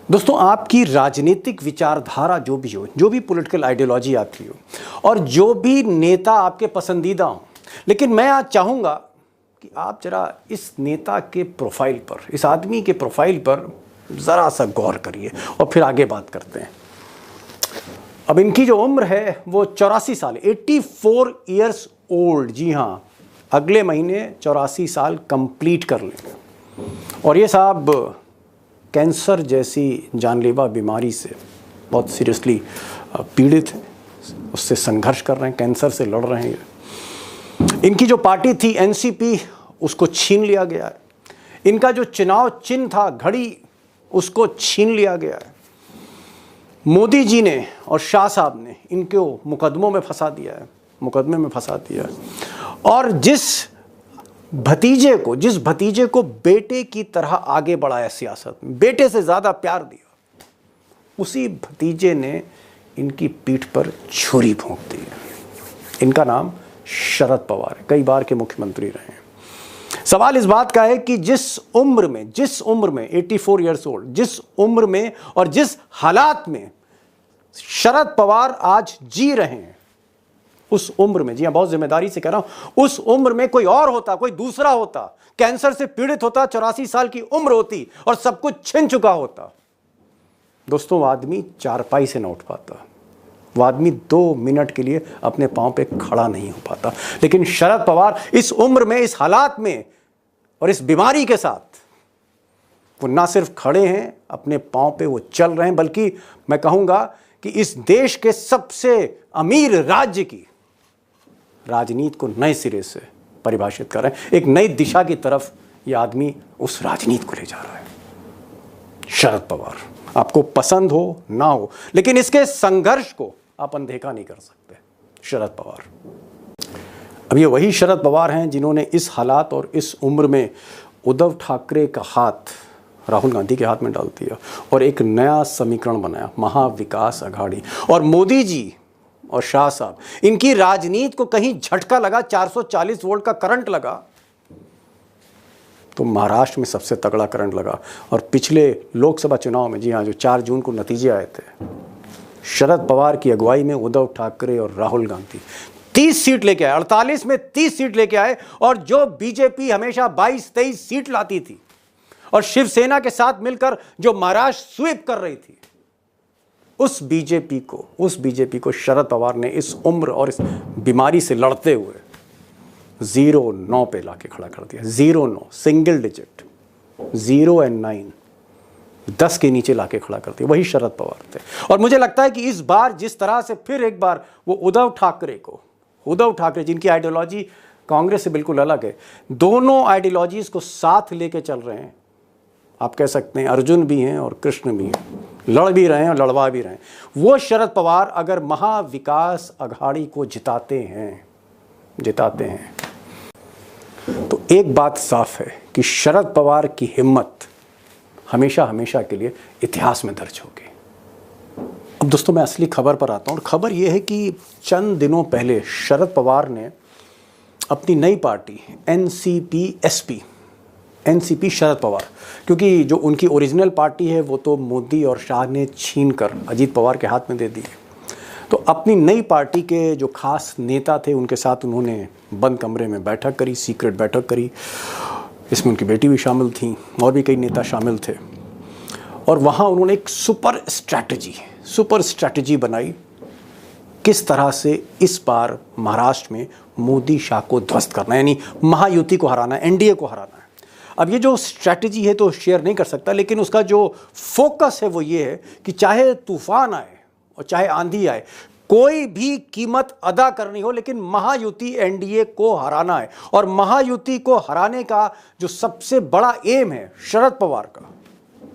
दोस्तों, आपकी राजनीतिक विचारधारा जो भी हो, जो भी पॉलिटिकल आइडियोलॉजी आपकी हो और जो भी नेता आपके पसंदीदा हो, लेकिन मैं आज चाहूँगा कि आप जरा इस नेता के प्रोफाइल पर, इस आदमी के प्रोफाइल पर ज़रा सा गौर करिए और फिर आगे बात करते हैं। अब इनकी जो उम्र है वो 84 साल, 84 ईयर्स ओल्ड। जी हाँ, अगले महीने 84 साल कंप्लीट कर लेंगे। और ये साहब कैंसर जैसी जानलेवा बीमारी से बहुत सीरियसली पीड़ित हैं, उससे संघर्ष कर रहे हैं, कैंसर से लड़ रहे हैं। इनकी जो पार्टी थी एनसीपी, उसको छीन लिया गया है। इनका जो चुनाव चिन्ह था घड़ी, उसको छीन लिया गया है। मोदी जी ने और शाह साहब ने इनको मुकदमों में फंसा दिया है, मुकदमे में फंसा दिया है। और जिस भतीजे को बेटे की तरह आगे बढ़ाया सियासत में, बेटे से ज़्यादा प्यार दिया, उसी भतीजे ने इनकी पीठ पर छुरी भोंक दी है। इनका नाम शरद पवार है, कई बार के मुख्यमंत्री रहे हैं। सवाल इस बात का है कि जिस उम्र में 84 ईयर्स ओल्ड, जिस उम्र में और जिस हालात में शरद पवार आज जी रहे हैं, उस उम्र में, जी हाँ, बहुत जिम्मेदारी से कह रहा हूं, उस उम्र में कोई और होता, कोई दूसरा होता, कैंसर से पीड़ित होता, 84 साल की उम्र होती और सब कुछ छिन चुका होता, दोस्तों, वो आदमी चारपाई से न उठ पाता, वो आदमी 2 मिनट के लिए अपने पांव पे खड़ा नहीं हो पाता। लेकिन शरद पवार इस उम्र में, इस हालात में और इस बीमारी के साथ वो ना सिर्फ खड़े हैं, अपने पांव पे वो चल रहे हैं, बल्कि मैं कहूंगा कि इस देश के सबसे अमीर राज्य की राजनीति को नए सिरे से परिभाषित कर रहे हैं। एक नई दिशा की तरफ यह आदमी उस राजनीति को ले जा रहा है। शरद पवार, आपको पसंद हो ना हो, लेकिन इसके संघर्ष को आप अनदेखा नहीं कर सकते। शरद पवार, अब ये वही शरद पवार हैं जिन्होंने इस हालात और इस उम्र में उद्धव ठाकरे का हाथ राहुल गांधी के हाथ में डाल दिया और एक नया समीकरण बनाया, महाविकास अघाड़ी। और मोदी जी और शाह साहब, इनकी राजनीति को कहीं झटका लगा, 440 वोल्ट का करंट लगा, तो महाराष्ट्र में सबसे तगड़ा करंट लगा। और पिछले लोकसभा चुनाव में, जी हाँ, जो 4 जून को नतीजे आए थे, शरद पवार की अगुवाई में उद्धव ठाकरे और राहुल गांधी 30 सीट लेके आए, 48 में 30 सीट लेके आए। और जो बीजेपी हमेशा 22-23 सीट लाती थी और शिवसेना के साथ मिलकर जो महाराष्ट्र स्वीप कर रही थी, उस बीजेपी को शरद पवार ने इस उम्र और इस बीमारी से लड़ते हुए 0-9 पे लाके खड़ा कर दिया। 0-9, सिंगल डिजिट, 0 और 9, 10 के नीचे लाके खड़ा कर दिया। वही शरद पवार थे। और मुझे लगता है कि इस बार जिस तरह से फिर एक बार वो उद्धव ठाकरे जिनकी आइडियोलॉजी कांग्रेस से बिल्कुल अलग है, दोनों आइडियोलॉजीज को साथ लेके चल रहे हैं। आप कह सकते हैं अर्जुन भी हैं और कृष्ण भी हैं, लड़ भी रहे हैं और लड़वा भी रहे हैं। वो शरद पवार अगर महाविकास अघाड़ी को जिताते हैं तो एक बात साफ है कि शरद पवार की हिम्मत हमेशा के लिए इतिहास में दर्ज होगी। अब दोस्तों, मैं असली खबर पर आता हूँ। और खबर यह है कि चंद दिनों पहले शरद पवार ने अपनी नई पार्टी एनसीपी शरद पवार, क्योंकि जो उनकी ओरिजिनल पार्टी है वो तो मोदी और शाह ने छीन कर अजीत पवार के हाथ में दे दी है, तो अपनी नई पार्टी के जो खास नेता थे उनके साथ उन्होंने बंद कमरे में बैठक करी, सीक्रेट बैठक करी। इसमें उनकी बेटी भी शामिल थी और भी कई नेता शामिल थे। और वहाँ उन्होंने एक सुपर स्ट्रैटेजी बनाई, किस तरह से इस बार महाराष्ट्र में मोदी शाह को ध्वस्त करना है, यानी महायुति को हराना है, एनडीए को हराना है। अब ये जो स्ट्रैटेजी है तो शेयर नहीं कर सकता, लेकिन उसका जो फोकस है वो ये है कि चाहे तूफान आए और चाहे आंधी आए, कोई भी कीमत अदा करनी हो, लेकिन महायुति एनडीए को हराना है। और महायुति को हराने का जो सबसे बड़ा एम है शरद पवार का,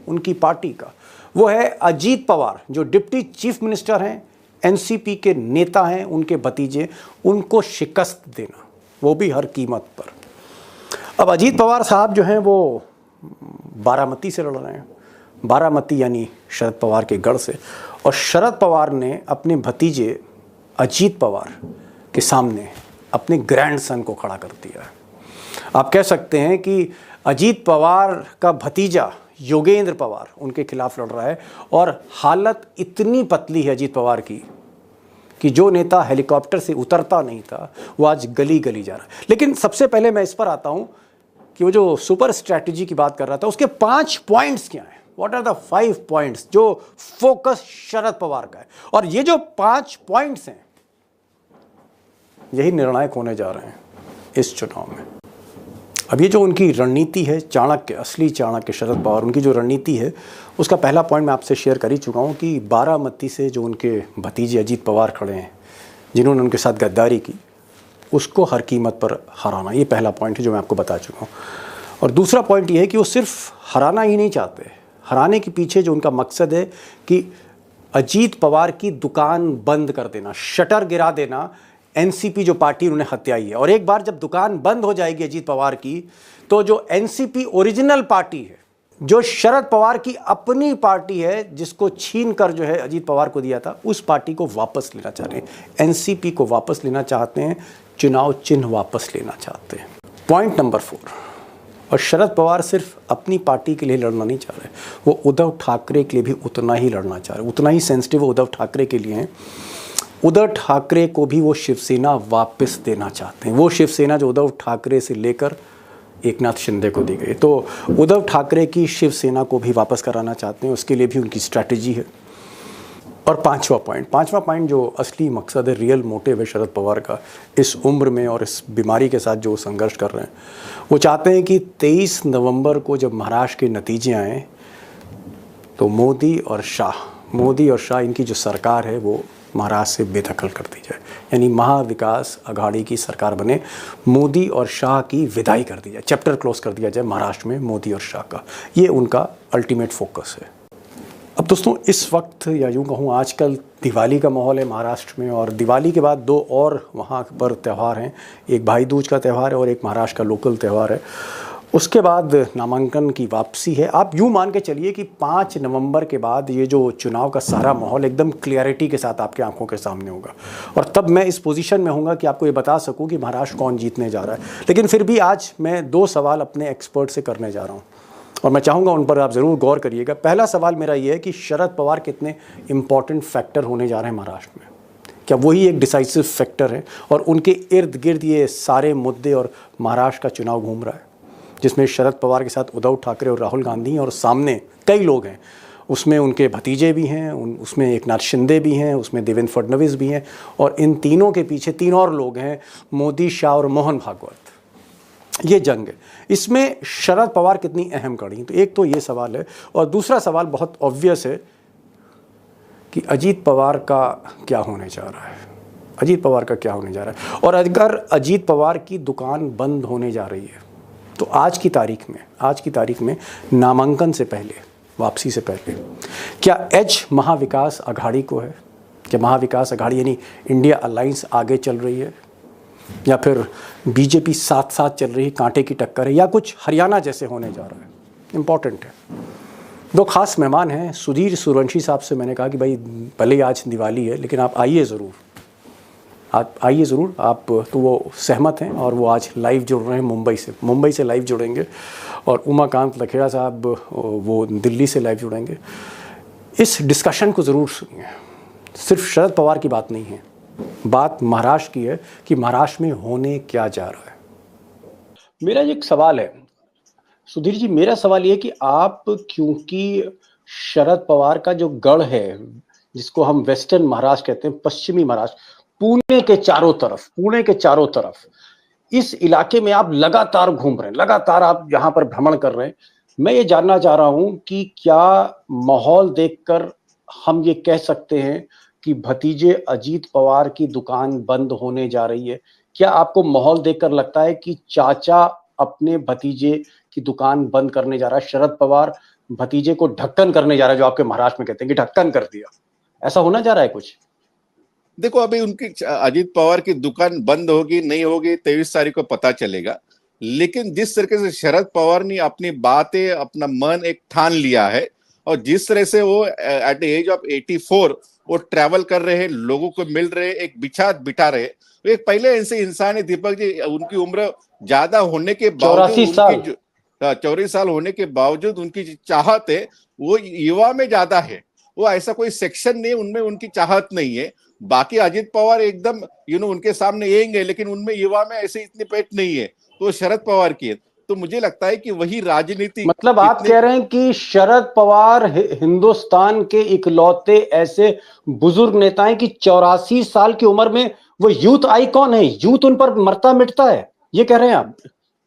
उनकी पार्टी का, वो है अजीत पवार, जो डिप्टी चीफ मिनिस्टर हैं, एनसीपी के नेता हैं, उनके भतीजे, उनको शिकस्त देना, वो भी हर कीमत पर। अब अजीत पवार साहब जो हैं वो बारामती से लड़ रहे हैं, बारामती यानी शरद पवार के गढ़ से। और शरद पवार ने अपने भतीजे अजीत पवार के सामने अपने ग्रैंडसन को खड़ा कर दिया है। आप कह सकते हैं कि अजीत पवार का भतीजा योगेंद्र पवार उनके खिलाफ लड़ रहा है और हालत इतनी पतली है अजीत पवार की कि जो नेता हेलीकॉप्टर से उतरता नहीं था वो आज गली गली जा रहा है। लेकिन सबसे पहले मैं इस पर आता हूं कि वो जो सुपर स्ट्रैटेजी की बात कर रहा था उसके 5 पॉइंट्स क्या हैं। व्हाट आर द 5 पॉइंट्स जो फोकस शरद पवार का है। और ये जो 5 पॉइंट्स हैं यही निर्णायक होने जा रहे हैं इस चुनाव में। अब ये जो उनकी रणनीति है, चाणक्य, असली चाणक्य शरद पवार, उनकी जो रणनीति है उसका पहला पॉइंट मैं आपसे शेयर कर ही चुका हूँ कि बारामती से जो उनके भतीजे अजीत पवार खड़े हैं जिन्होंने उनके साथ गद्दारी की, उसको हर कीमत पर हराना। ये पहला पॉइंट है जो मैं आपको बता चुका हूँ। और दूसरा पॉइंट ये है कि वो सिर्फ हराना ही नहीं चाहते, हराने के पीछे जो उनका मकसद है कि अजीत पवार की दुकान बंद कर देना, शटर गिरा देना, एनसीपी जो पार्टी उन्होंने हत्याई है। और एक बार जब दुकान बंद हो जाएगी अजीत पवार की तो जो एनसीपी ओरिजिनल पार्टी है, जो शरद पवार की अपनी पार्टी है, जिसको छीन कर जो है अजीत पवार को दिया था, उस पार्टी को वापस लेना चाह रहे हैं। एनसीपी को वापस लेना चाहते हैं, चुनाव चिन्ह वापस लेना चाहते हैं। पॉइंट नंबर 4, और शरद पवार सिर्फ अपनी पार्टी के लिए लड़ना नहीं चाह रहे, वो उद्धव ठाकरे के लिए भी उतना ही लड़ना चाह रहे, उतना ही सेंसिटिव उद्धव ठाकरे के लिए हैं। उद्धव ठाकरे को भी वो शिवसेना वापस देना चाहते हैं, वो शिवसेना जो उद्धव ठाकरे से लेकर एकनाथ शिंदे को दी गई। तो उद्धव ठाकरे की शिवसेना को भी वापस कराना चाहते हैं, उसके लिए भी उनकी स्ट्रैटेजी है। और पांचवा पॉइंट जो असली मकसद है, रियल मोटिव है शरद पवार का इस उम्र में और इस बीमारी के साथ जो संघर्ष कर रहे हैं, वो चाहते हैं कि 23 नवंबर को जब महाराष्ट्र के नतीजे आएँ तो मोदी और शाह इनकी जो सरकार है वो महाराष्ट्र से बेदखल कर दी जाए, यानी महाविकास अघाड़ी की सरकार बने, मोदी और शाह की विदाई कर दी जाए, चैप्टर क्लोज कर दिया जाए महाराष्ट्र में मोदी और शाह का। ये उनका अल्टीमेट फोकस है। अब दोस्तों इस वक्त, या यूँ कहूँ आजकल, दिवाली का माहौल है महाराष्ट्र में, और दिवाली के बाद 2 और वहाँ पर त्यौहार हैं, एक भाई दूज का त्यौहार है और एक महाराष्ट्र का लोकल त्यौहार है। उसके बाद नामांकन की वापसी है। आप यूँ मान के चलिए कि 5 नवंबर के बाद ये जो चुनाव का सारा माहौल एकदम क्लियरिटी के साथ आपके आंखों के सामने होगा, और तब मैं इस पोजीशन में हूँगा कि आपको ये बता सकूँ कि महाराष्ट्र कौन जीतने जा रहा है। लेकिन फिर भी आज मैं 2 सवाल अपने एक्सपर्ट से करने जा रहा हूँ और मैं चाहूँगा उन पर आप ज़रूर गौर करिएगा। पहला सवाल मेरा ये है कि शरद पवार कितने इंपॉर्टेंट फैक्टर होने जा रहे हैं महाराष्ट्र में, क्या वही एक डिसाइसिव फैक्टर है, और उनके इर्द गिर्द ये सारे मुद्दे और महाराष्ट्र का चुनाव घूम रहा है, जिसमें शरद पवार के साथ उद्धव ठाकरे और राहुल गांधी हैं और सामने कई लोग हैं, उसमें उनके भतीजे भी हैं, उसमें एकनाथ शिंदे भी हैं, उसमें देवेंद्र फडणवीस भी हैं, और इन तीनों के पीछे 3 और लोग हैं, मोदी, शाह और मोहन भागवत। ये जंग है, इसमें शरद पवार कितनी अहम कड़ी। तो एक तो ये सवाल है, और दूसरा सवाल बहुत ऑब्वियस है कि अजीत पवार का क्या होने जा रहा है, अजीत पवार का क्या होने जा रहा है। और अगर अजीत पवार की दुकान बंद होने जा रही है तो आज की तारीख में नामांकन से पहले, वापसी से पहले, क्या एज महाविकास अघाड़ी को है, क्या महाविकास अघाड़ी यानी इंडिया अलायंस आगे चल रही है, या फिर बीजेपी साथ साथ चल रही है, कांटे की टक्कर है, या कुछ हरियाणा जैसे होने जा रहा है। इंपॉर्टेंट है। 2 खास मेहमान हैं, सुधीर सूर्यवंशी साहब से मैंने कहा कि भाई भले ही आज दिवाली है लेकिन आप आइए ज़रूर, आप आइए ज़रूर। आप तो वो सहमत हैं और वो आज लाइव जुड़ रहे हैं मुंबई से लाइव जुड़ेंगे, और उमाकांत लखेड़ा साहब वो दिल्ली से लाइव जुड़ेंगे। इस डिस्कशन को ज़रूर सुनिए। सिर्फ शरद पवार की बात नहीं है, बात महाराष्ट्र की है कि महाराष्ट्र में होने क्या जा रहा है। मेरा एक सवाल है सुधीर जी, मेरा सवाल ये कि आप, क्योंकि शरद पवार का जो गढ़ है जिसको हम वेस्टर्न महाराष्ट्र कहते हैं, पश्चिमी महाराष्ट्र, पुणे के चारों तरफ इस इलाके में आप लगातार घूम रहे हैं, लगातार आप यहाँ पर भ्रमण कर रहे हैं। मैं ये जानना चाह रहा हूं कि क्या माहौल देखकर हम ये कह सकते हैं कि भतीजे अजीत पवार की दुकान बंद होने जा रही है? क्या आपको माहौल देखकर लगता है कि चाचा अपने भतीजे की दुकान बंद करने जा रहा है, शरद पवार भतीजे को ढक्कन करने जा रहा है, जो आपके महाराष्ट्र में कहते हैं कि ढक्कन कर दिया, ऐसा होना जा रहा है कुछ? देखो, अभी उनकी अजीत पवार की दुकान बंद होगी नहीं होगी 23 तारीख को पता चलेगा, लेकिन जिस तरीके से शरद पवार ने अपनी बातें, अपना मन एक ठान लिया है, और जिस तरह से वो एट द एज ऑफ 84 वो ट्रैवल कर रहे हैं, लोगों को मिल रहे, एक बिठा रहे। तो एक पहले ऐसे इंसान है दीपक जी, उनकी उम्र ज्यादा होने के बावजूद 64 साल होने के बावजूद उनकी चाहत है वो युवा में ज्यादा है। वो ऐसा कोई सेक्शन नहीं उनमें उनकी चाहत नहीं है। बाकी अजित पवार एकदम उनके सामने यंग है, लेकिन उनमें युवा में ऐसे इतनी पेट नहीं है, तो शरद पवार की है। तो मुझे लगता है कि वही राजनीति मतलब आप कह रहे हैं कि शरद पवार हिंदुस्तान के इकलौते ऐसे बुजुर्ग नेता हैं कि 84 साल की उम्र में वो यूथ आइकॉन है, यूथ उन पर मरता मिटता है, ये कह रहे हैं आप?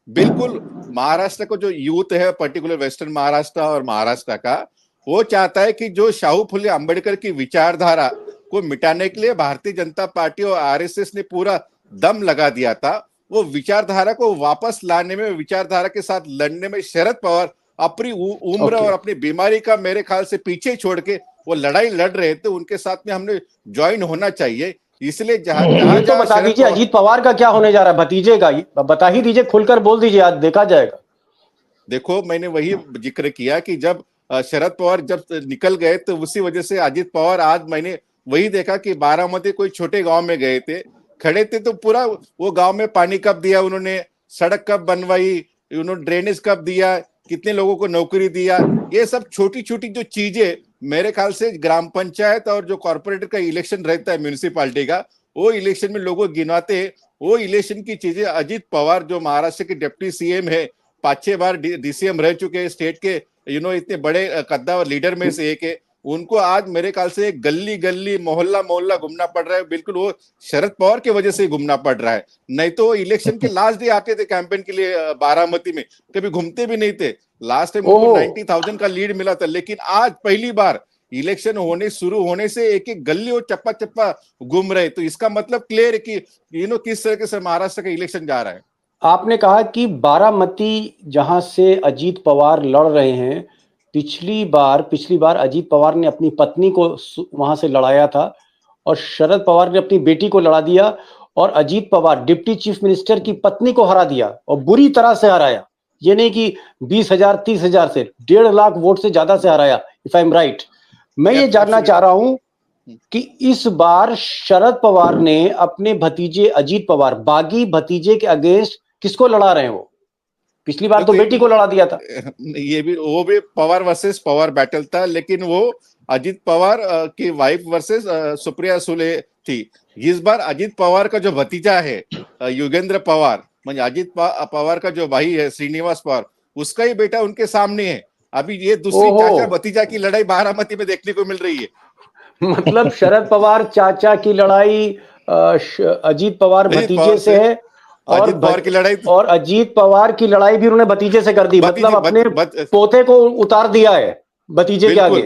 बिल्कुल। महाराष्ट्र को जो यूथ है, पर्टिकुलर वेस्टर्न महाराष्ट्र और महाराष्ट्र का, वो चाहता है कि जो शाहू फुले अंबेडकर की विचारधारा को मिटाने के लिए भारतीय जनता पार्टी और आरएसएस ने पूरा दम लगा दिया था, वो विचारधारा को वापस लाने में, विचारधारा के साथ लड़ने में शरद पवार अपनी उम्र और अपनी बीमारी का मेरे ख्याल से पीछे छोड़ के वो लड़ाई लड़ रहे थे। उनके साथ में हमने ज्वाइन होना चाहिए। इसलिए जहां ये तो बता दीजिए अजीत पवार का क्या होने जा रहा है, भतीजे का, बता ही दीजिए, खुलकर बोल दीजिए, आज देखा जाएगा। देखो, मैंने वही जिक्र किया कि जब शरद पवार जब निकल गए तो उसी वजह से अजित पवार, आज मैंने वही देखा कि बारामती कोई छोटे गांव में गए थे, खड़े थे, तो पूरा वो गांव में पानी कब दिया उन्होंने, सड़क कब बनवाई उन्होंने, ड्रेनेज कब दिया, कितने लोगों को नौकरी दिया, ये सब छोटी छोटी जो चीजें मेरे ख्याल से ग्राम पंचायत और जो कॉर्पोरेटर का इलेक्शन रहता है म्यूनिसिपालिटी का, वो इलेक्शन में लोगों गिनाते हैं, वो इलेक्शन की चीजें अजित पवार जो महाराष्ट्र के डिप्टी सीएम है, 5-6 बार डीसीएम रह चुके हैं स्टेट के, इतने बड़े कद्दावर लीडर में से एक है, उनको आज मेरे ख्याल से गली गली मोहल्ला मोहल्ला घूमना पड़ रहा है। बिल्कुल वो शरद पवार की वजह से घूमना पड़ रहा है, नहीं तो इलेक्शन के लास्ट डे आते थे कैंपेन के लिए बारामती में, कभी घूमते भी नहीं थे। लास्ट टाइम उनको 90,000 का लीड मिला था, लेकिन आज पहली बार इलेक्शन होने शुरू होने से एक एक गली और चप्पा चप्पा घूम रहे। तो इसका मतलब क्लियर है कि किस तरह से महाराष्ट्र का इलेक्शन जा रहा है। आपने कहा कि बारामती जहां से अजीत पवार लड़ रहे हैं, पिछली बार अजीत पवार ने अपनी पत्नी को वहां से लड़ाया था और शरद पवार ने अपनी बेटी को लड़ा दिया, और Ajit Pawar deputy chief minister की पत्नी को हरा दिया और बुरी तरह से हराया। ये नहीं कि 20,000 30,000 से, 1.5 लाख वोट से ज्यादा से हराया, इफ आई एम राइट। मैं ये जानना चाह रहा हूं कि इस बार शरद पवार ने अपने भतीजे अजीत पवार, बागी भतीजे के अगेंस्ट किसको लड़ा रहे हैं? वो पिछली बार तो बेटी को लड़ा दिया था। वो भी पवार वर्सेस पवार बैटल था, लेकिन वो अजित पवार की वाइफ वर्सेस सुप्रिया सुले थी। इस बार अजित पवार का जो भतीजा है युगेंद्र पवार, म्हणजे अजित पवार का जो भाई है श्रीनिवास पवार, उसका ही बेटा उनके सामने है। अभी ये दूसरी चाचा भतीजा की लड़ाई बारामती में देखने को मिल रही है। मतलब शरद पवार चाचा की लड़ाई अजीत पवार भतीजे से है, और अजीत पवार की लड़ाई और अजीत पवार की लड़ाई भी उन्होंने भतीजे से कर दी। मतलब अपने पोते को उतार दिया है भतीजे के आगे।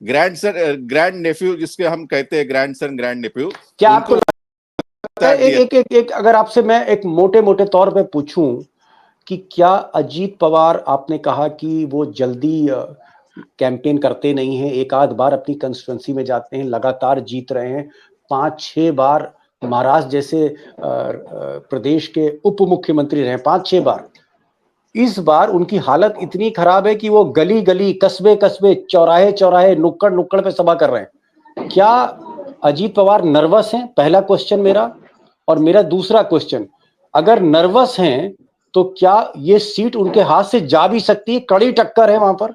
ग्रैंड नेफ्यू जिसके हम कहते हैं, ग्रैंडसन ग्रैंड नेफ्यू। क्या आपको लगता है, एक अगर आपसे मैं एक मोटे मोटे तौर पे पूछूं कि क्या अजीत पवार, आपने कहा कि वो जल्दी कैंपेन करते नहीं हैं, एक आध बार अपनी कंस्टिट्यूंसी में जाते हैं, लगातार जीत रहे हैं, 5-6 बार महाराष्ट्र जैसे प्रदेश के उप मुख्यमंत्री रहे 5-6 बार। इस बार उनकी हालत इतनी खराब है कि वो गली गली, कस्बे कस्बे, चौराहे चौराहे, नुक्कड़ नुक्कड़ पे सभा कर रहे हैं। क्या अजीत पवार नर्वस हैं? पहला क्वेश्चन मेरा। और मेरा दूसरा क्वेश्चन, अगर नर्वस हैं तो क्या ये सीट उनके हाथ से जा भी सकती है? कड़ी टक्कर है वहां पर।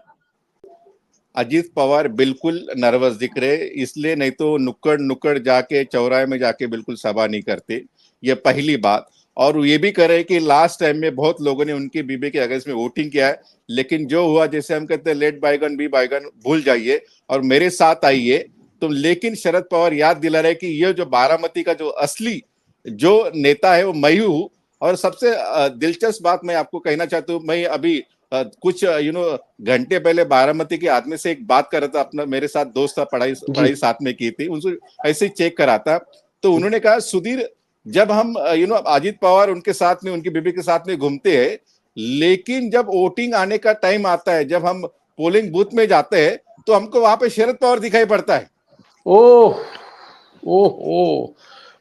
अजीत पवार बिल्कुल नर्वस दिख रहे, इसलिए नहीं तो नुक्कड़ नुक्कड़ जाके, चौराहे में जाके बिल्कुल सभा नहीं करते, ये पहली बात। और ये भी करे कि लास्ट टाइम में बहुत लोगों ने उनके बीबी के अगेंस्ट में वोटिंग किया है, लेकिन जो हुआ, जैसे हम कहते हैं लेट बायगन बी बायगन, भूल जाइए और मेरे साथ आइए। तो लेकिन शरद पवार याद दिला रहे कि ये जो बारामती का जो असली जो नेता है वो मैं हूं। और सबसे दिलचस्प बात मैं आपको कहना चाहता हूँ, मैं अभी कुछ घंटे पहले बारामती के आदमी से एक बात कर रहा था, अपना मेरे साथ दोस्त था, पढ़ाई साथ में की थी, उनसे ऐसे ही चेक करा था। तो उन्होंने कहा, सुधीर, जब हम अजीत पवार उनके साथ में, उनकी बीबी के साथ में घूमते हैं, लेकिन जब वोटिंग आने का टाइम आता है, जब हम पोलिंग बूथ में जाते हैं, तो हमको वहां पे शरद पवार दिखाई पड़ता है। ओह ओह ओह,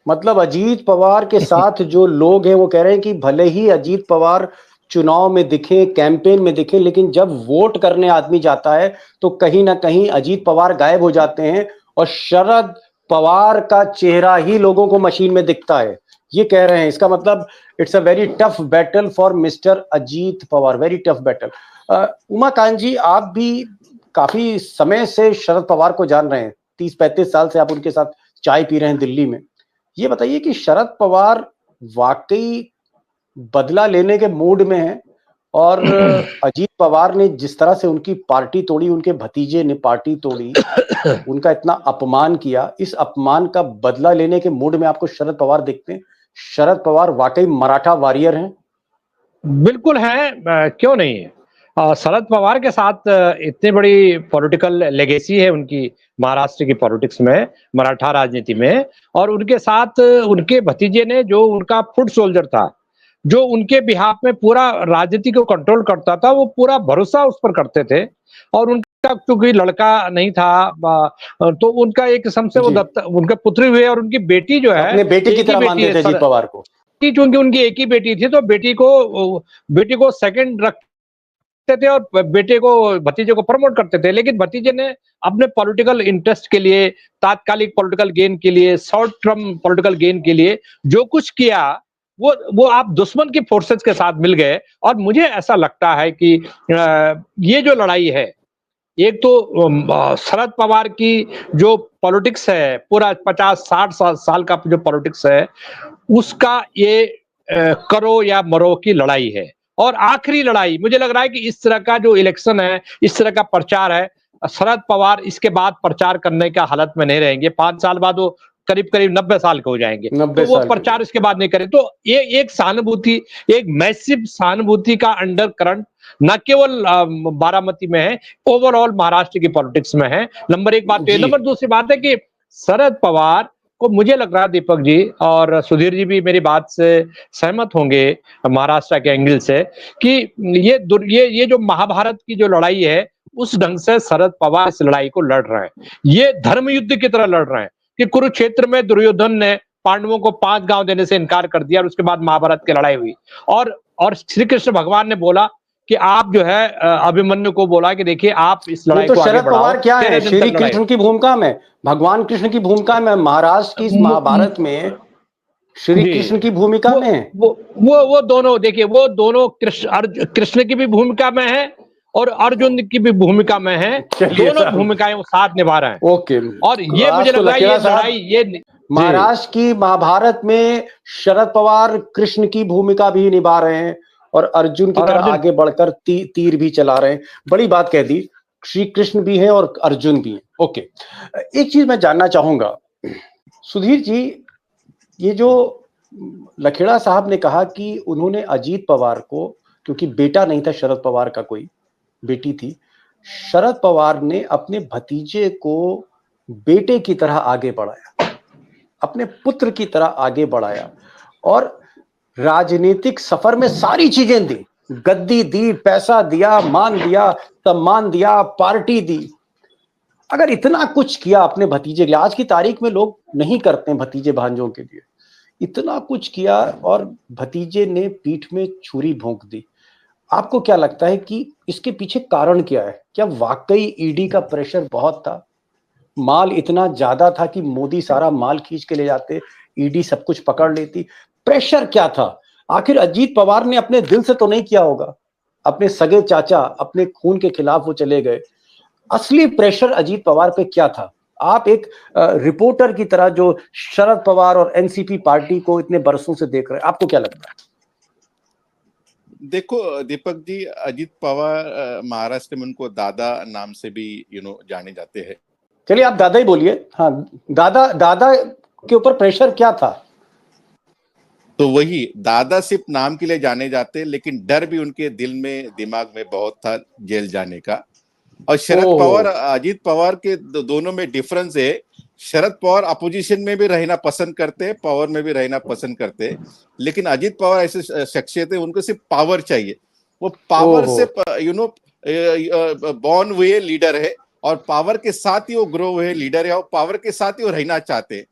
मतलब अजीत पवार के साथ जो लोग हैं वो कह रहे हैं कि भले ही अजीत पवार चुनाव में दिखे, कैंपेन में दिखे, लेकिन जब वोट करने आदमी जाता है तो कहीं ना कहीं अजीत पवार गायब हो जाते हैं और शरद पवार का चेहरा ही लोगों को मशीन में दिखता है। ये कह रहे हैं। इसका मतलब it's a very tough battle for mister Ajit Pawar, very tough battle. Umakant ji, आप भी काफी समय से शरद पवार को जान रहे हैं, 30-35 साल से आप उनके साथ चाय पी रहे हैं दिल्ली में। ये बताइए कि शरद पवार वाकई बदला लेने के मूड में है, और अजीत पवार ने जिस तरह से उनकी पार्टी तोड़ी, उनके भतीजे ने पार्टी तोड़ी, उनका इतना अपमान किया, इस अपमान का बदला लेने के मूड में आपको शरद पवार दिखते हैं? शरद पवार वाकई मराठा वॉरियर हैं? बिल्कुल है, क्यों नहीं है। शरद पवार के साथ इतनी बड़ी पॉलिटिकल लेगेसी है उनकी महाराष्ट्र की पॉलिटिक्स में, मराठा राजनीति में, और उनके साथ उनके भतीजे ने, जो उनका फुट सोल्जर था, जो उनके बिहाफ में पूरा राजनीति को कंट्रोल करता था, वो पूरा भरोसा उस पर करते थे। और उनका क्योंकि लड़का नहीं था, तो उनका एक किस्म से वो उनके पुत्री हुए, और उनकी बेटी जो है अपने बेटी की तरह मानते थे अजीत पवार को, क्योंकि उनकी एक ही बेटी थी, तो बेटी को सेकंड रखते थे और बेटे को, भतीजे को प्रमोट करते थे। लेकिन भतीजे ने अपने पॉलिटिकल इंटरेस्ट के लिए, तात्कालिक पॉलिटिकल गेन के लिए, शॉर्ट टर्म पॉलिटिकल गेन के लिए जो कुछ किया, वो आप दुश्मन की फोर्सेस के साथ मिल गए। और मुझे ऐसा लगता है कि ये जो लड़ाई है, एक तो शरद पवार की जो पॉलिटिक्स है, पूरा 50-60 साल का जो पॉलिटिक्स है, उसका ये करो या मरो की लड़ाई है। और आखिरी लड़ाई मुझे लग रहा है कि इस तरह का जो इलेक्शन है, इस तरह का प्रचार है, शरद पवार इसके बाद प्रचार करने का हालत में नहीं रहेंगे। 5 साल बाद वो करीब 90 साल के हो जाएंगे, तो वो प्रचार इसके बाद नहीं करे। तो ये एक सहानुभूति, एक मैसिव सहानुभूति का अंडर करंट न केवल बारामती में है, ओवरऑल महाराष्ट्र की पॉलिटिक्स में है। नंबर एक बात तो ये। नंबर दूसरी बात है कि शरद पवार को, मुझे लग रहा है दीपक जी और सुधीर जी भी मेरी बात से सहमत होंगे महाराष्ट्र के एंगल से, कि ये जो महाभारत की जो लड़ाई है, उस ढंग से शरद पवार इस लड़ाई को लड़ रहे हैं। ये धर्म युद्ध की तरह लड़ रहे हैं कि कुरुक्षेत्र में दुर्योधन ने पांडवों को 5 गांव देने से इनकार कर दिया, और उसके बाद महाभारत की लड़ाई हुई। और श्री कृष्ण भगवान ने बोला कि आप जो है अभिमन्यु को बोला कि देखिए आप इस लड़ाई को आगे बढ़ाओ। शरद पवार क्या है? श्री कृष्ण की भूमिका में, भगवान कृष्ण की भूमिका में, महाराष्ट्र की इस महाभारत में श्री कृष्ण की भूमिका में है। वो दोनों, देखिए वो दोनों कृष्ण की भी भूमिका में है और अर्जुन की भी भूमिका में है। दोनों भूमिकाएं वो साथ निभा रहे हैं। ओके। और ये मुझे लग रहा है ये लड़ाई, ये महाराष्ट्र की महाभारत में शरद पवार कृष्ण की भूमिका भी निभा रहे हैं और अर्जुन की तरह आगे बढ़कर तीर भी चला रहे हैं। बड़ी बात कह दी, श्री कृष्ण भी हैं और अर्जुन भी हैं। ओके, एक चीज मैं जानना चाहूंगा सुधीर जी, ये जो लखेड़ा साहब ने कहा कि उन्होंने अजीत पवार को, क्योंकि बेटा नहीं था शरद पवार का, कोई बेटी थी, शरद पवार ने अपने भतीजे को बेटे की तरह आगे बढ़ाया, अपने पुत्र की तरह आगे बढ़ाया, और राजनीतिक सफर में सारी चीजें दी, गद्दी दी, पैसा दिया, मान दिया, सम्मान दिया, पार्टी दी। अगर इतना कुछ किया अपने भतीजे के लिए, आज की तारीख में लोग नहीं करते हैं भतीजे भांजों के लिए, इतना कुछ किया और भतीजे ने पीठ में छुरी भोंक दी, आपको क्या लगता है कि इसके पीछे कारण क्या है? क्या वाकई ईडी का प्रेशर बहुत था, माल इतना ज्यादा था कि मोदी सारा माल खींच के ले जाते, ईडी सब कुछ पकड़ लेती? प्रेशर क्या था? आखिर अजीत पवार ने अपने दिल से तो नहीं किया होगा, अपने सगे चाचा, अपने खून के खिलाफ वो चले गए। असली प्रेशर अजीत पवार पे क्या था? आप एक रिपोर्टर की तरह जो शरद पवार और एनसीपी पार्टी को इतने बरसों से देख रहे हैं, आपको क्या लगता है? देखो दीपक जी, अजीत पवार महाराष्ट्र में उनको दादा नाम से भी जाने जाते हैं। चलिए आप दादा ही बोलिए। हाँ, दादा के ऊपर प्रेशर क्या था? तो वही दादा सिर्फ नाम के लिए जाने जाते, लेकिन डर भी उनके दिल में, दिमाग में बहुत था जेल जाने का। और शरद पवार अजीत पवार के दोनों में डिफरेंस है। शरद पवार अपोजिशन में भी रहना पसंद करते, पावर में भी रहना पसंद करते, लेकिन अजीत पवार ऐसे शख्सियत है, उनको सिर्फ पावर चाहिए। वो पावर से बॉर्न हुए लीडर है और पावर के साथ ही वो ग्रो हुए लीडर है और पावर के साथ ही वो रहना चाहते हैं।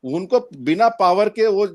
उनको बिना पावर के वो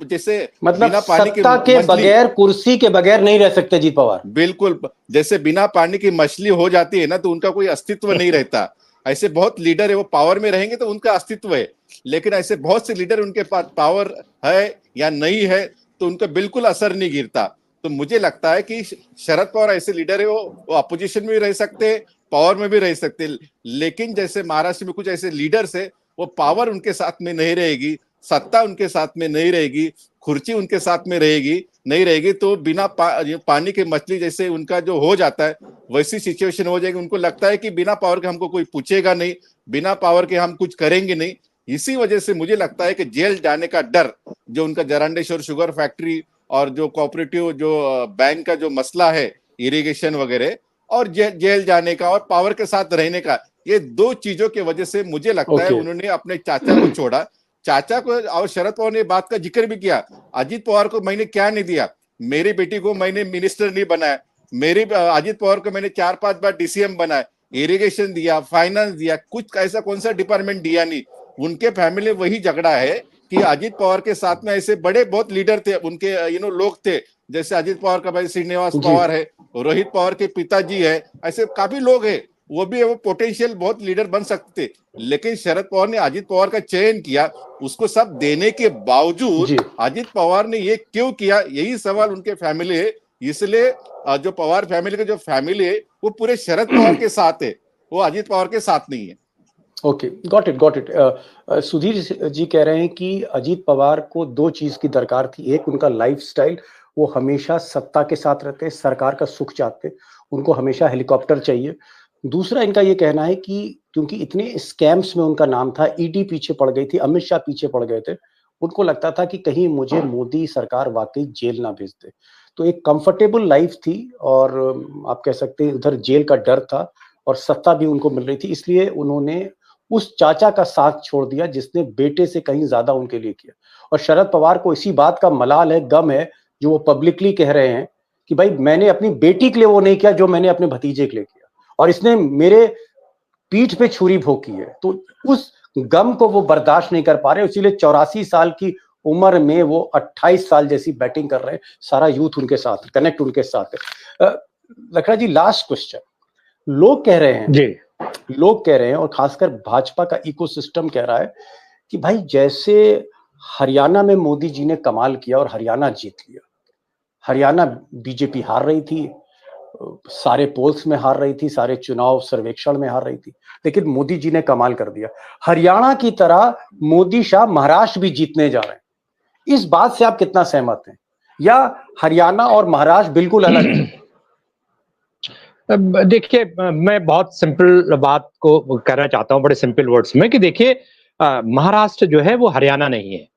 जैसे मतलब बिना पानी सत्ता के बगैर, कुर्सी के बगैर नहीं रह सकते अजीत पवार। बिल्कुल, जैसे बिना पानी की मछली हो जाती है ना, तो उनका कोई अस्तित्व नहीं रहता। ऐसे बहुत लीडर है, वो पावर में रहेंगे तो उनका अस्तित्व है, लेकिन ऐसे बहुत से लीडर उनके पास पावर है या नहीं है तो उनका बिल्कुल असर नहीं गिरता। तो मुझे लगता है कि शरद पवार ऐसे लीडर है, वो अपोजिशन में भी रह सकते हैं, पावर में भी रह सकते हैं, लेकिन जैसे महाराष्ट्र में कुछ ऐसे लीडर्स है, वो पावर उनके साथ में नहीं रहेगी, सत्ता उनके साथ में नहीं रहेगी, खुर्ची उनके साथ में रहेगी नहीं रहेगी, तो बिना पानी के मछली जैसे उनका जो हो जाता है वैसी सिचुएशन हो जाएगी। उनको लगता है कि बिना पावर के हमको कोई पूछेगा नहीं, बिना पावर के हम कुछ करेंगे नहीं। इसी वजह से मुझे लगता है कि जेल जाने का डर, जो उनका जरांडेश्वर शुगर फैक्ट्री और जो कोऑपरेटिव जो बैंक का जो मसला है, इरिगेशन वगैरह, और जेल जाने का और पावर के साथ रहने का, ये दो चीजों की वजह से मुझे लगता है उन्होंने अपने चाचा को छोड़ा। चाचा को, और शरद पवार ने बात का जिक्र भी किया, अजीत पवार को मैंने क्या नहीं दिया, मेरी बेटी को मैंने मिनिस्टर नहीं बनाया, अजीत पवार को मैंने 4-5 बार डीसीएम बनाया, इरिगेशन दिया, फाइनेंस दिया, कुछ ऐसा कौन सा डिपार्टमेंट दिया नहीं। उनके फैमिली वही झगड़ा है कि अजीत पवार के साथ में ऐसे बड़े बहुत लीडर थे, उनके लोग थे, जैसे अजीत पवार का भाई श्रीनिवास पवार है, रोहित पवार के पिताजी है, ऐसे काफी लोग हैं, वो भी वो पोटेंशियल बहुत लीडर बन सकते थे। लेकिन शरद पवार ने अजीत पवार का चयन किया, उसको सब देने के बावजूद अजीत पवार ने ये क्यों किया, यही सवाल उनके फैमिली है। इसलिए जो पवार फैमिली के जो फैमिली है वो पूरे शरद पवार के साथ है, वो अजीत पवार के साथ नहीं है। Okay, got it. Sudhir ji कह रहे हैं कि अजीत पवार को दो चीज की दरकार थी। एक, उनका लाइफस्टाइल, वो हमेशा सत्ता के साथ रहते हैं, सरकार का सुख चाहते, उनको हमेशा हेलीकॉप्टर चाहिए। दूसरा, इनका ये कहना है कि क्योंकि इतने स्कैम्स में उनका नाम था, ईडी पीछे पड़ गई थी, अमित शाह पीछे पड़ गए थे, उनको लगता था कि कहीं मुझे मोदी सरकार वाकई जेल ना भेज दे। तो एक कंफर्टेबल लाइफ थी, और आप कह सकते हैं उधर जेल का डर था और सत्ता भी उनको मिल रही थी, इसलिए उन्होंने उस चाचा का साथ छोड़ दिया जिसने बेटे से कहीं ज्यादा उनके लिए किया। और शरद पवार को इसी बात का मलाल है, गम है, जो वो पब्लिकली कह रहे हैं कि भाई मैंने अपनी बेटी के लिए वो नहीं किया जो मैंने अपने भतीजे के लिए किया, और इसने मेरे पीठ पे छुरी भोंकी है। तो उस गम को वो बर्दाश्त नहीं कर पा रहे, इसीलिए 84 साल की उम्र में वो 28 साल जैसी बैटिंग कर रहे हैं। सारा यूथ उनके साथ, कनेक्ट उनके साथ है। लखड़ा जी, लास्ट क्वेश्चन। लोग कह रहे हैं और खासकर भाजपा का इकोसिस्टम कह रहा है कि भाई जैसे हरियाणा में मोदी जी ने कमाल किया और हरियाणा जीत लिया, हरियाणा बीजेपी हार रही थी, सारे पोल्स में हार रही थी, सारे चुनाव सर्वेक्षण में हार रही थी, लेकिन मोदी जी ने कमाल कर दिया। हरियाणा की तरह मोदी शाह महाराष्ट्र भी जीतने जा रहे हैं। इस बात से आप कितना सहमत हैं, या हरियाणा और महाराष्ट्र बिल्कुल अलग है? देखिए, मैं बहुत सिंपल बात को कहना चाहता हूं, बड़े सिंपल वर्ड्स में, कि देखिए महाराष्ट्र जो है वो हरियाणा नहीं है।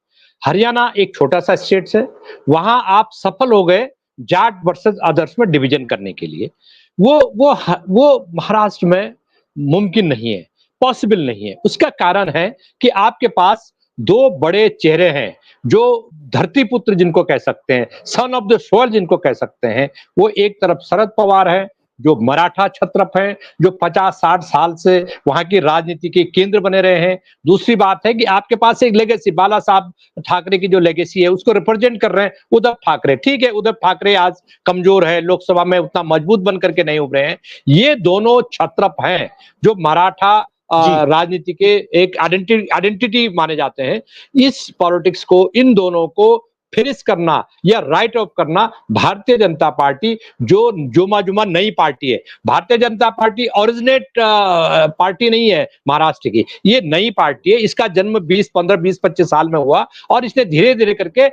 हरियाणा एक छोटा सा स्टेट है, वहां आप सफल हो गए जाट वर्सेस अदर्स में डिवीजन करने के लिए। वो महाराष्ट्र में मुमकिन नहीं है, पॉसिबल नहीं है। उसका कारण है कि आपके पास दो बड़े चेहरे हैं, जो धरती पुत्र जिनको कह सकते हैं, सन ऑफ द सोइल जिनको कह सकते हैं। वो एक तरफ शरद पवार है, जो मराठा क्षत्रप हैं, जो 50-60 साल से वहां की राजनीति के केंद्र बने रहे हैं। दूसरी बात है कि आपके पास एक लेगेसी, बाला साहब ठाकरे की जो लेगेसी है उसको रिप्रेजेंट कर रहे हैं उद्धव ठाकरे। ठीक है, उद्धव ठाकरे आज कमजोर है, लोकसभा में उतना मजबूत बन करके नहीं उभरे हैं। ये दोनों क्षत्रप हैं जो मराठा राजनीति के एक आइडेंटिटी माने जाते हैं। इस पॉलिटिक्स को, इन दोनों को फिनिश करना या राइट ऑफ करना भारतीय जनता पार्टी, जो जुमा जुमा नई पार्टी है। Bharatiya Janata party originate party नहीं है महाराष्ट्र की, ये नई पार्टी है। इसका जन्म 20-25 साल में हुआ और इसने धीरे धीरे करके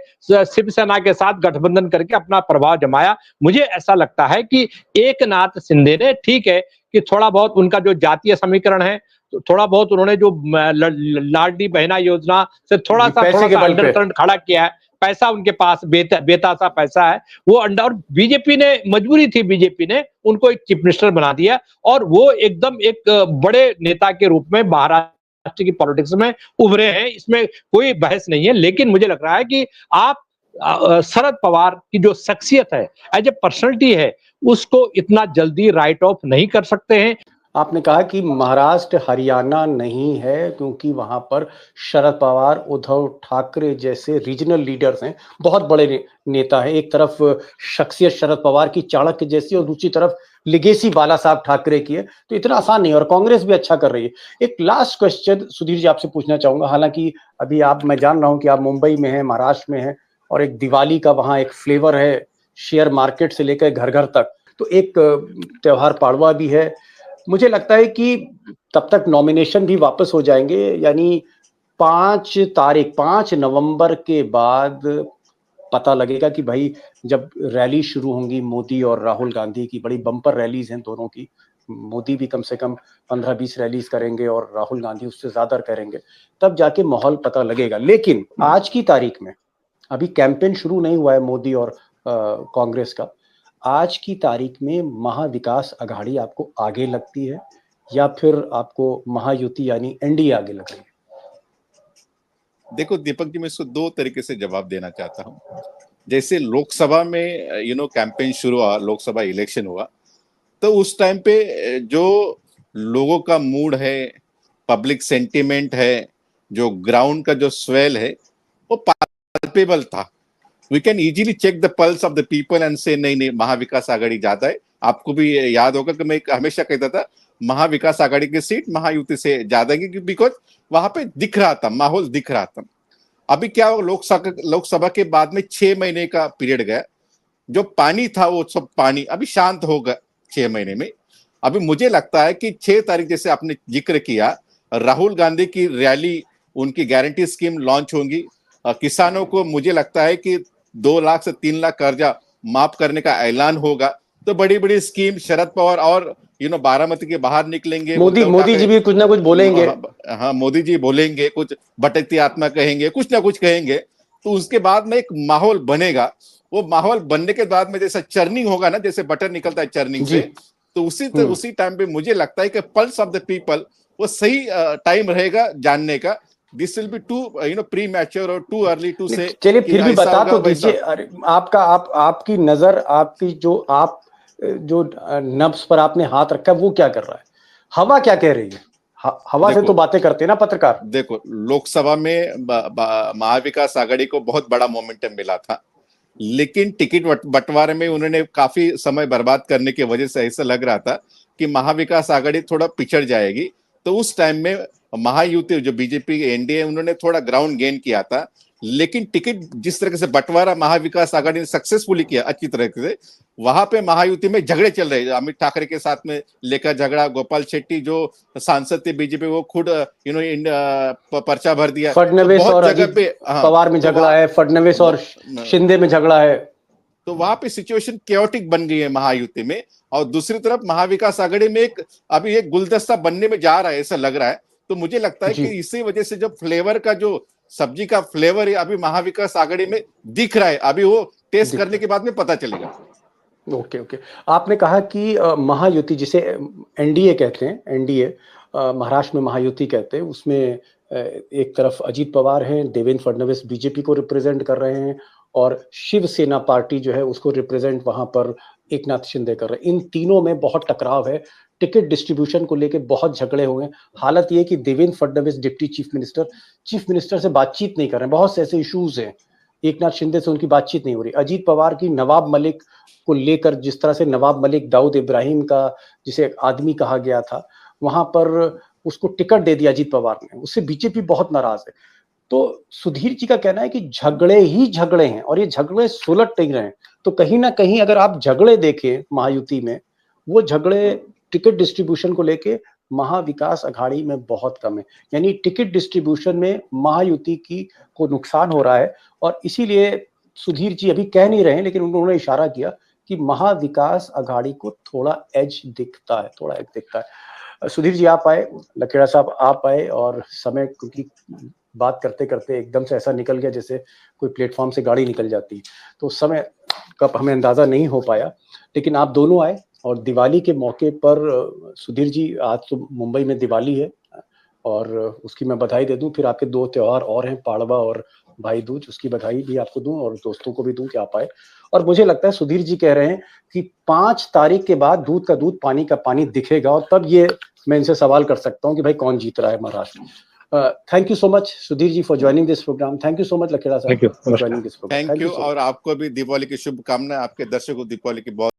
शिवसेना के साथ गठबंधन करके अपना प्रभाव जमाया। मुझे ऐसा लगता है कि एकनाथ शिंदे ने, ठीक है कि थोड़ा बहुत उनका जो जातीय समीकरण है, थोड़ा बहुत उन्होंने जो लाडली बहना योजना से थोड़ा सा अंडरकरंट खड़ा किया है, पैसा उनके पास बेतासा पैसा है वो अंडा, और बीजेपी ने मजबूरी थी, बीजेपी ने उनको एक चीफ मिनिस्टर बना दिया और वो एकदम एक बड़े नेता के रूप में महाराष्ट्र की पॉलिटिक्स में उभरे हैं। इसमें कोई बहस नहीं है। लेकिन मुझे लग रहा है कि आप शरद पवार की जो शख्सियत है, एज ए पर्सनैलिटी है, उसको इतना जल्दी राइट ऑफ नहीं कर सकते हैं। आपने कहा कि महाराष्ट्र हरियाणा नहीं है क्योंकि वहां पर शरद पवार, उद्धव ठाकरे जैसे रीजनल लीडर्स हैं, बहुत बड़े नेता हैं। एक तरफ शख्सियत शरद पवार की चाणक्य जैसी और दूसरी तरफ लिगेसी बाला साहब ठाकरे की है, तो इतना आसान नहीं। और कांग्रेस भी अच्छा कर रही है। एक लास्ट क्वेश्चन सुधीर जी आपसे पूछना चाहूंगा, हालांकि अभी मैं जान रहा हूं कि आप मुंबई में हैं, महाराष्ट्र में हैं, और एक दिवाली का वहां एक फ्लेवर है, शेयर मार्केट से लेकर घर घर तक। तो एक त्योहार पाड़वा भी है। मुझे लगता है कि तब तक नॉमिनेशन भी वापस हो जाएंगे, यानी 5 नवंबर के बाद पता लगेगा कि भाई, जब रैली शुरू होंगी मोदी और राहुल गांधी की, बड़ी बम्पर रैलीज हैं दोनों की। मोदी भी कम से कम 15-20 रैलीज करेंगे और राहुल गांधी उससे ज्यादा करेंगे, तब जाके माहौल पता लगेगा। लेकिन आज की तारीख में अभी कैंपेन शुरू नहीं हुआ है मोदी और कांग्रेस का। आज की तारीख में महाविकास अघाड़ी आपको आगे लगती है या फिर आपको महायुति यानी एनडीए आगे लग रही है? देखो दीपक जी, मैं इसको दो तरीके से जवाब देना चाहता हूँ। जैसे लोकसभा में कैंपेन शुरू हुआ, लोकसभा इलेक्शन हुआ, तो उस टाइम पे जो लोगों का मूड है, पब्लिक सेंटिमेंट है, जो ग्राउंड का जो स्वेल है, वो पाल्पेबल था। We can easily check the pulse of the people and से नहीं नहीं, महाविकास आघाड़ी ज्यादा है। आपको भी याद होगा कि मैं हमेशा कहता था महाविकास आघाड़ी की सीट महायुति से ज्यादा है, बिकॉज वहां पे दिख रहा था, माहौल दिख रहा था। अभी क्या लोकसभा के बाद में 6 महीने का पीरियड गया, जो पानी था वो सब पानी अभी शांत होगा 6 महीने में। अभी मुझे लगता है कि 6 तारीख, जैसे आपने जिक्र किया, राहुल गांधी की रैली, उनकी गारंटी स्कीम लॉन्च होंगी। किसानों को मुझे लगता है कि 2 लाख से 3 लाख कर्जा माफ करने का ऐलान होगा। तो बड़ी बड़ी स्कीम शरद पवार और बारामती के बाहर निकलेंगे। मोदी जी भी कुछ ना कुछ बोलेंगे। हाँ, मोदी जी बोलेंगे, कुछ भटकती आत्मा कहेंगे, कुछ ना कुछ कहेंगे। तो उसके बाद में एक माहौल बनेगा। वो माहौल बनने के बाद में जैसा चर्निंग होगा ना, जैसे बटर निकलता है चर्निंग से, तो उसी टाइम पे मुझे लगता है कि पल्स ऑफ द पीपल वो सही टाइम रहेगा जानने का। This will be too premature और टू अर्ली टू से। चलिए फिर भी बता तो दीजिए, आपकी नजर, आपकी जो नब्ज पर आपने हाथ रखा है, वो क्या कर रहा है? हवा क्या कह रही है? हवा से तो बातें करते हैं ना पत्रकार। देखो, लोकसभा में महाविकास आघाड़ी को बहुत बड़ा मोमेंटम मिला था, लेकिन टिकट बंटवारे में उन्होंने काफी समय बर्बाद करने की वजह से ऐसा लग रहा था कि महाविकास आघाड़ी थोड़ा पिछड़ जाएगी। तो उस टाइम में महायुति, जो बीजेपी एनडीए, उन्होंने थोड़ा ग्राउंड गेन किया था। लेकिन टिकट जिस तरह से बंटवारा महाविकास आघाड़ी ने सक्सेसफुली किया अच्छी तरह से, वहां पे महायुति में झगड़े चल रहे हैं। अमित ठाकरे के साथ में लेकर झगड़ा, गोपाल शेट्टी जो सांसद थे बीजेपी, वो खुद पर्चा भर दिया। फडणवीस और अजित पवार में झगड़ा है, फडणवीस और शिंदे में झगड़ा है। तो वहां पे सिचुएशन केओटिक बन गई है महायुति में। और दूसरी तरफ महाविकास आघाड़ी में अभी एक गुलदस्ता बनने में जा रहा है, ऐसा लग रहा है। तो मुझे लगता है कि इसी वजह से जो फ्लेवर का, जो सब्जी का फ्लेवर है, अभी महाविकास आघाड़ी में दिख रहा है। अभी वो टेस्ट करने के बाद में पता चलेगा। ओके। आपने कहा कि महायुति, जिसे एनडीए कहते हैं, एनडीए महाराष्ट्र में महायुति कहते हैं, उसमें एक तरफ अजीत पवार हैं, देवेंद्र फडणवीस बीजेपी को रिप्रेजेंट कर रहे हैं, और शिवसेना पार्टी जो है उसको रिप्रेजेंट वहां पर एकनाथ शिंदे कर रहे हैं। इन तीनों में बहुत टकराव है, टिकट डिस्ट्रीब्यूशन को लेकर बहुत झगड़े हुए। हालत ये कि Devendra Fadnavis deputy chief minister से बातचीत नहीं कर रहे हैं, बहुत से ऐसे इश्यूज हैं। एकनाथ शिंदे से उनकी बातचीत नहीं हो रही। अजीत पवार की नवाब मलिक को लेकर, जिस तरह से नवाब मलिक दाऊद इब्राहिम का जिसे आदमी कहा गया था, वहां पर उसको टिकट दे दिया अजीत पवार ने, उससे बीजेपी बहुत नाराज है। तो सुधीर जी का कहना है कि झगड़े ही झगड़े हैं और ये झगड़े सुलट नहीं रहे हैं। तो कहीं ना कहीं अगर आप झगड़े देखें महायुति में, वो झगड़े टिकट डिस्ट्रीब्यूशन को लेके महाविकास अघाड़ी में बहुत कम है। यानी टिकट डिस्ट्रीब्यूशन में महायुति की को नुकसान हो रहा है, और इसीलिए सुधीर जी अभी कह नहीं रहे हैं, लेकिन उन्होंने इशारा किया कि महाविकास अघाड़ी को थोड़ा एज दिखता है, सुधीर जी आप आए, लखेड़ा साहब आप आए, और समय क्योंकि बात करते करते एकदम से ऐसा निकल गया जैसे कोई प्लेटफॉर्म से गाड़ी निकल जाती है, तो समय का हमें अंदाजा नहीं हो पाया। लेकिन आप दोनों आए, और दिवाली के मौके पर सुधीर जी, आज तो मुंबई में दिवाली है, और उसकी मैं बधाई दे दूं। फिर आपके 2 त्योहार और हैं, पाड़वा और भाई दूज, उसकी बधाई भी आपको दूं और दोस्तों को भी दूं कि आप आए। और मुझे लगता है सुधीर जी कह रहे हैं कि 5 तारीख के बाद दूध का दूध पानी का पानी दिखेगा, और तब ये मैं इनसे सवाल कर सकता हूं कि भाई कौन जीत रहा है Maharashtra. Thank you so much Sudhir ji for joining this programme. Thank you so much Lakheda साहब Thank you. For joining this programme. Thank you, और आपको भी दीपावली की शुभकामनाएं, आपके दर्शकों को दीपावली की बहुत